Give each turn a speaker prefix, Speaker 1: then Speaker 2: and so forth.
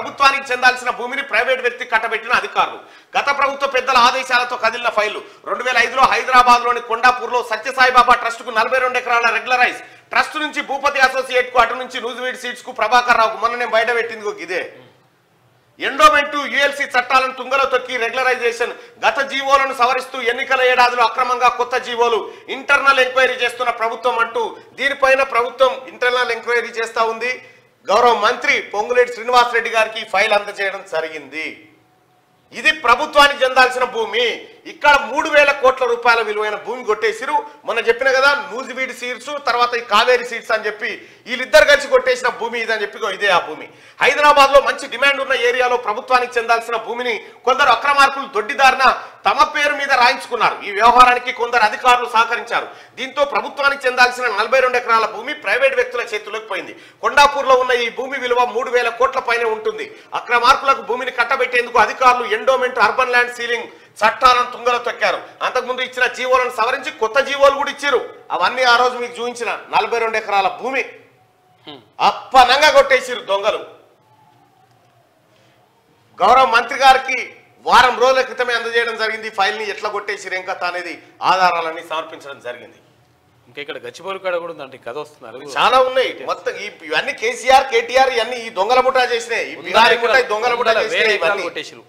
Speaker 1: ప్రభుత్వానికి చెందాల్సిన భూమిని ప్రైవేట్ వ్యక్తి కట్టబెట్టిన అధికారులు. గత ప్రభుత్వ పెద్దల ఆదేశాలతో కదిలిన ఫైళ్లు. 2005లో హైదరాబాద్లోని కొండాపూర్లో సత్యసాయిబాబా ట్రస్టుకు 42 ఎకరాల రెగ్యులరైజ్. ట్రస్ట్ నుంచి భూపతి అసోసియేట్ కు, అటు నుంచి నూజివీడ్ సీట్స్ కు ప్రభాకర్ రావుకు మొన్న నేను బయట పెట్టింది ఇదే. ఎండోమెంటు యుఎల్సి చట్టాలను తుంగలో తొక్కి రెగ్యులరైజేషన్. గత జీవోలను సవరిస్తూ ఎన్నికల ఏడాదిలో అక్రమంగా కొత్త జీవోలు. ఇంటర్నల్ ఎంక్వైరీ చేస్తున్న ప్రభుత్వం అంటూ దీనిపైన ప్రభుత్వం ఇంటర్నల్ ఎంక్వైరీ చేస్తా ఉంది. గౌరవ మంత్రి పొంగులేటి శ్రీనివాసరెడ్డి గారికి ఫైల్ అందజేయడం జరిగింది. ఇది ప్రభుత్వానికి చెందాల్సిన భూమి. ఇక్కడ 3000 కోట్ల రూపాయల విలువైన భూమి కొట్టేసిరు. మొన్న చెప్పిన కదా నూజివీడ్ సీట్స్, తర్వాత ఈ కావేరీ సీట్స్ అని చెప్పి వీళ్ళిద్దరు కలిసి కొట్టేసిన భూమి ఇదని చెప్పి ఇదే ఆ భూమి. హైదరాబాద్ లో మంచి డిమాండ్ ఉన్న ఏరియాలో ప్రభుత్వానికి చెందాల్సిన భూమిని కొందరు అక్రమార్కులు దొడ్డిదారిన తమ పేరు మీద రాయించుకున్నారు. ఈ వ్యవహారానికి కొందరు అధికారులు సహకరించారు. దీంతో ప్రభుత్వానికి చెందాల్సిన 42 ఎకరాల భూమి ప్రైవేట్ వ్యక్తుల చేతుల్లోకి పోయింది. కొండాపూర్లో ఉన్న ఈ భూమి విలువ 3000 కోట్ల పైనే ఉంటుంది. అక్రమార్కులకు భూమిని కట్టబెట్టేందుకు అధికారులు ఎండోమెంట్, అర్బన్ ల్యాండ్ సీలింగ్ చట్టాలను తుంగలో తొక్కారు. అంతకుముందు ఇచ్చిన జీవోలను సవరించి కొత్త జీవోలు కూడా ఇచ్చారు. అవన్నీ ఆ రోజు మీకు చూపించిన 42 ఎకరాల భూమి అప్పనంగా కొట్టేసిరు దొంగలు. గౌరవ మంత్రి గారికి వారం రోజుల క్రితమే అందజేయడం జరిగింది. ఫైల్ ని ఎట్లా కొట్టేసిరు ఇంకా అనేది ఆధారాలన్నీ సమర్పించడం జరిగింది.
Speaker 2: ఇంకా ఇక్కడ గచ్చిబౌలి కాడ కూడా ఉందంటే కథ వస్తున్నారు,
Speaker 1: చాలా ఉన్నాయి. మొత్తం ఇవన్నీ కేసీఆర్, కేటీఆర్ ఇవన్నీ ఈ దొంగల ముఠా చేసినాయి. ఈ బిహారీ ముఠా, దొంగల ముఠా చేసినాయి.
Speaker 2: కొట్టేసిరు.